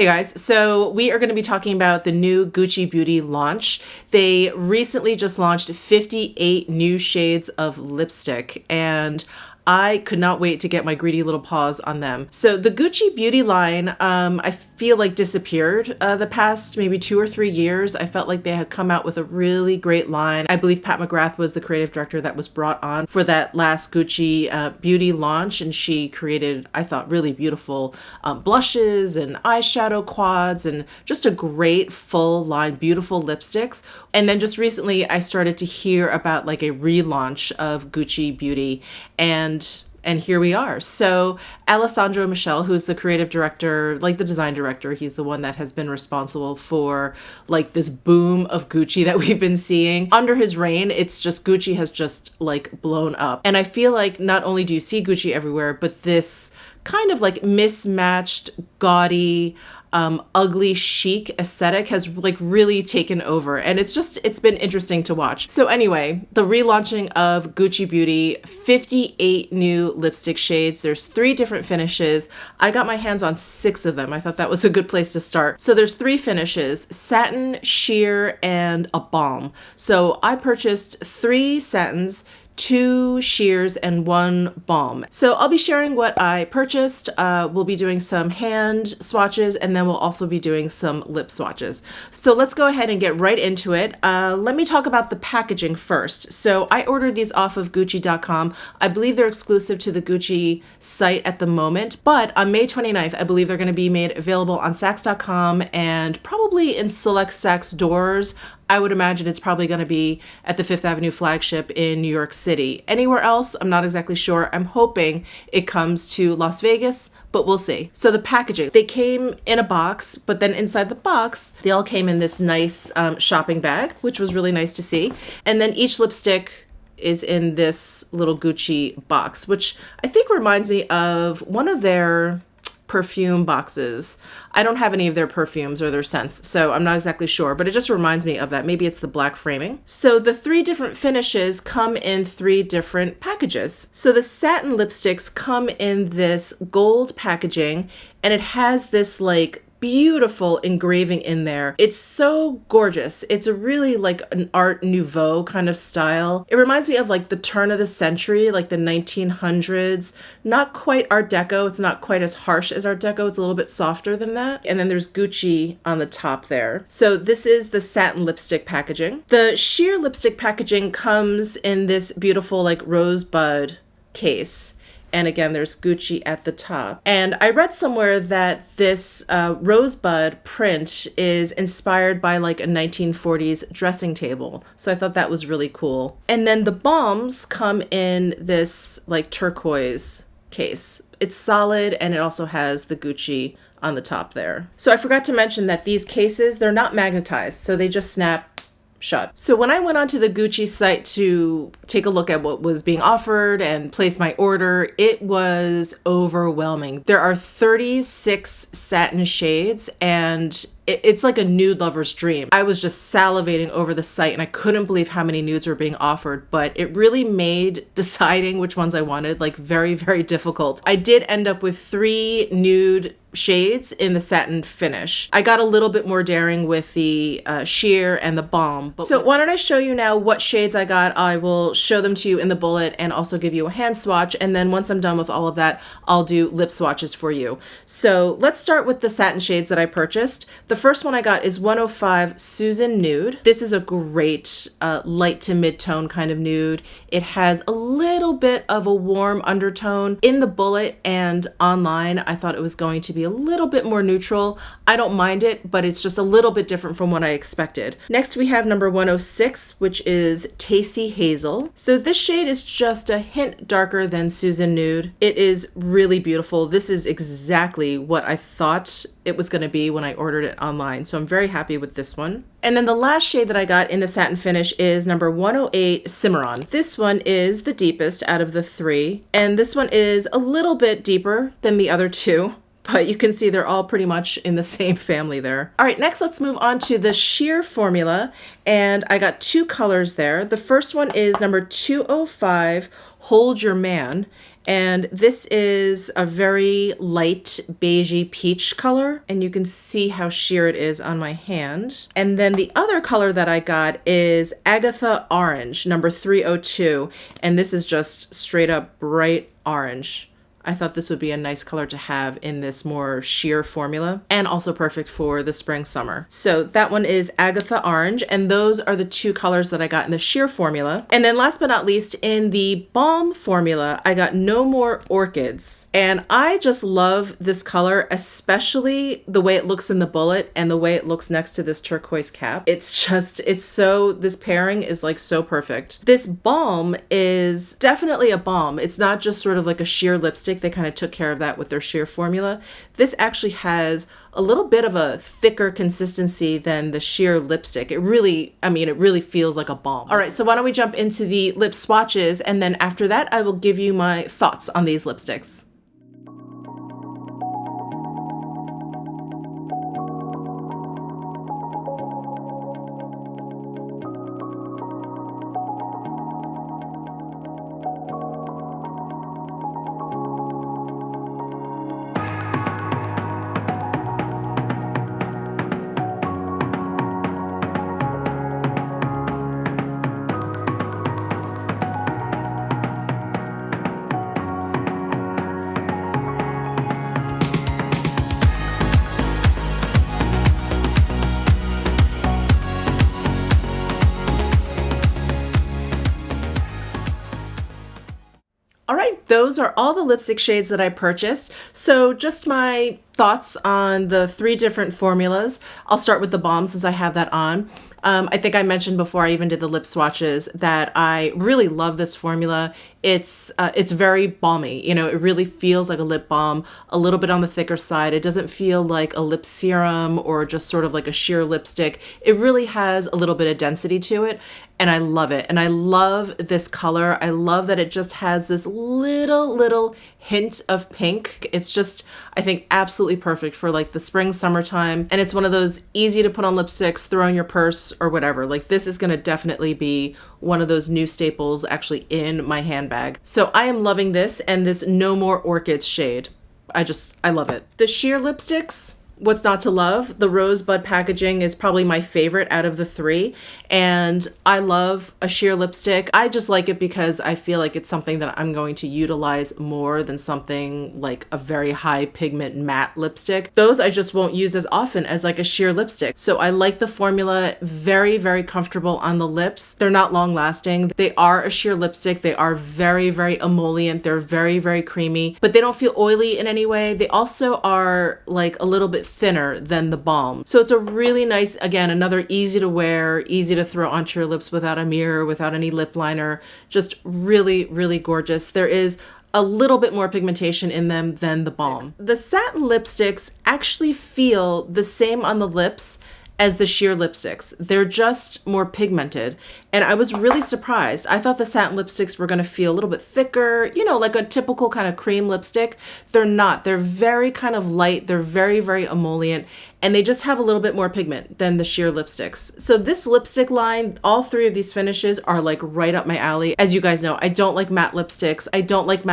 Hey guys, so we are going to be talking about the new Gucci Beauty launch. They recently just launched 58 new shades of lipstick, and I could not wait to get my greedy little paws on them. So the Gucci Beauty line, I feel like disappeared the past maybe 2 or 3 years. I felt like they had come out with a really great line. I believe Pat McGrath was the creative director that was brought on for that last Gucci Beauty launch, and she created, I thought, really beautiful blushes and eyeshadow quads and just a great full line, beautiful lipsticks. And then just recently I started to hear about like a relaunch of Gucci Beauty, and here we are. So Alessandro Michele, who's the creative director, like the design director, he's the one that has been responsible for like this boom of Gucci that we've been seeing. Under his reign, it's just Gucci has just like blown up. And I feel like not only do you see Gucci everywhere, but this kind of like mismatched, gaudy, ugly chic aesthetic has like really taken over, and it's been interesting to watch. So anyway, the relaunching of Gucci Beauty, 58 new lipstick shades. There's 3 different finishes. I got my hands on 6 of them. I thought that was a good place to start. So there's 3 finishes: satin, sheer, and a balm. So I purchased 3 satins, 2 sheers, and 1 balm. So I'll be sharing what I purchased. We'll be doing some hand swatches, and then we'll also be doing some lip swatches. So let's go ahead and get right into it. Let me talk about the packaging first. So I ordered these off of Gucci.com. I believe they're exclusive to the Gucci site at the moment, but on May 29th, I believe they're going to be made available on Saks.com and probably in select Saks doors. I would imagine it's probably going to be at the Fifth Avenue flagship in New York City. Anywhere else, I'm not exactly sure. I'm hoping it comes to Las Vegas, but we'll see. So the packaging, they came in a box, but then inside the box, they all came in this nice shopping bag, which was really nice to see. And then each lipstick is in this little Gucci box, which I think reminds me of one of their perfume boxes. I don't have any of their perfumes or their scents, so I'm not exactly sure, but it just reminds me of that. Maybe it's the black framing. So the 3 different finishes come in 3 different packages. So the satin lipsticks come in this gold packaging, and it has this like beautiful engraving in there. It's so gorgeous. It's a really like an Art Nouveau kind of style. It reminds me of like the turn of the century, like the 1900s. Not quite Art Deco. It's not quite as harsh as Art Deco. It's a little bit softer than that. And then there's Gucci on the top there. So this is the satin lipstick packaging. The sheer lipstick packaging comes in this beautiful like rosebud case. And again, there's Gucci at the top. And I read somewhere that this rosebud print is inspired by like a 1940s dressing table. So I thought that was really cool. And then the balms come in this like turquoise case. It's solid, and it also has the Gucci on the top there. So I forgot to mention that these cases, they're not magnetized, so they just snap shut. So when I went onto the Gucci site to take a look at what was being offered and place my order, it was overwhelming. There are 36 satin shades, and it's like a nude lover's dream. I was just salivating over the site, and I couldn't believe how many nudes were being offered, but it really made deciding which ones I wanted like very, very difficult. I did end up with 3 nude shades in the satin finish. I got a little bit more daring with the sheer and the balm. So why don't I show you now what shades I got? I will show them to you in the bullet and also give you a hand swatch. And then once I'm done with all of that, I'll do lip swatches for you. So let's start with the satin shades that I purchased. The first one I got is 105 Susan Nude. This is a great light to mid-tone kind of nude. It has a little bit of a warm undertone. In the bullet and online, I thought it was going to be a little bit more neutral. I don't mind it, but it's just a little bit different from what I expected. Next, we have number 106, which is Tacey Hazel. So this shade is just a hint darker than Susan Nude. It is really beautiful. This is exactly what I thought it was going to be when I ordered it online. So I'm very happy with this one. And then the last shade that I got in the satin finish is number 108 Cimarron. This one is the deepest out of the 3. And this one is a little bit deeper than the other 2. But you can see they're all pretty much in the same family there. All right, next let's move on to the sheer formula. And I got 2 colors there. The first one is number 205, Hold Your Man. And this is a very light beigey peach color, and you can see how sheer it is on my hand. And then the other color that I got is Agatha Orange, number 302, and this is just straight up bright orange. I thought this would be a nice color to have in this more sheer formula, and also perfect for the spring summer. So that one is Agatha Orange, and those are the two colors that I got in the sheer formula. And then last but not least, in the balm formula, I got No More Orchids. And I just love this color, especially the way it looks in the bullet and the way it looks next to this turquoise cap. It's so, this pairing is like so perfect. This balm is definitely a balm. It's not just sort of like a sheer lipstick. They kind of took care of that with their sheer formula. This actually has a little bit of a thicker consistency than the sheer lipstick. It really feels like a balm. All right, so why don't we jump into the lip swatches, and then after that, I will give you my thoughts on these lipsticks. All right, those are all the lipstick shades that I purchased. So just my thoughts on the three different formulas. I'll start with the balm since I have that on. I think I mentioned before I even did the lip swatches that I really love this formula. It's very balmy. You know, it really feels like a lip balm, a little bit on the thicker side. It doesn't feel like a lip serum or just sort of like a sheer lipstick. It really has a little bit of density to it, and I love it. And I love this color. I love that it just has this little hint of pink. It's just, I think, absolutely perfect for like the spring, summertime. And it's one of those easy to put on lipsticks, throw in your purse or whatever. Like this is going to definitely be one of those new staples actually in my handbag. So I am loving this and this No More Orchids shade. I love it. The sheer lipsticks, what's not to love? The rosebud packaging is probably my favorite out of the three. And I love a sheer lipstick. I just like it because I feel like it's something that I'm going to utilize more than something like a very high pigment matte lipstick. Those I just won't use as often as like a sheer lipstick. So I like the formula, very comfortable on the lips. They're not long lasting. They are a sheer lipstick. They are very emollient. They're very creamy, but they don't feel oily in any way. They also are like a little bit thinner than the balm. So it's a really nice, again, another easy to wear, easy to throw onto your lips without a mirror, without any lip liner. Just really gorgeous. There is a little bit more pigmentation in them than the balm. The satin lipsticks actually feel the same on the lips as the sheer lipsticks. They're just more pigmented. And I was really surprised. I thought the satin lipsticks were gonna feel a little bit thicker, you know, like a typical kind of cream lipstick. They're not. They're very kind of light. They're very emollient. And they just have a little bit more pigment than the sheer lipsticks. So this lipstick line, all three of these finishes are like right up my alley. As you guys know, I don't like matte lipsticks. I don't wear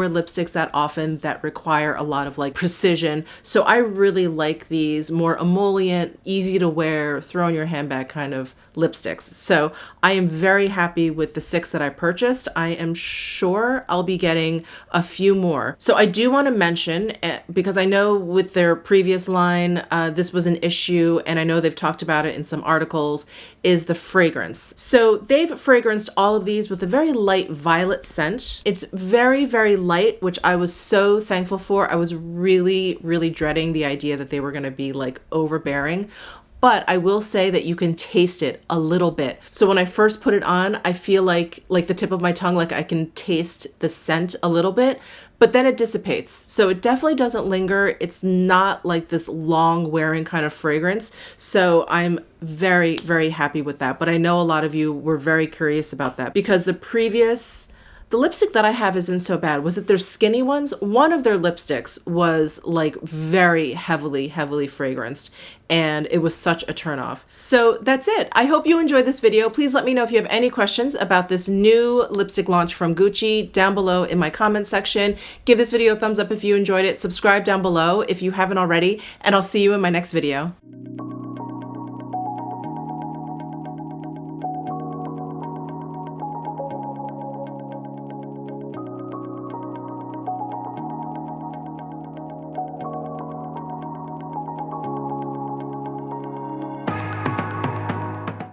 lipsticks that often that require a lot of like precision. So I really like these more emollient, easy to wear, throw in your handbag kind of lipsticks. So I am very happy with the 6 that I purchased. I am sure I'll be getting a few more. So I do want to mention, because I know with their previous line, this was an issue, and I know they've talked about it in some articles, is the fragrance. So they've fragranced all of these with a very light violet scent. It's very light, which I was so thankful for. I was really dreading the idea that they were going to be like overbearing. But I will say that you can taste it a little bit. So when I first put it on, I feel like the tip of my tongue, like I can taste the scent a little bit, but then it dissipates. So it definitely doesn't linger. It's not like this long wearing kind of fragrance. So I'm very happy with that. But I know a lot of you were very curious about that because the previous The lipstick that I have isn't so bad. Was it their skinny ones? One of their lipsticks was like very heavily fragranced, and it was such a turnoff. So that's it. I hope you enjoyed this video. Please let me know if you have any questions about this new lipstick launch from Gucci down below in my comment section. Give this video a thumbs up if you enjoyed it. Subscribe down below if you haven't already, and I'll see you in my next video.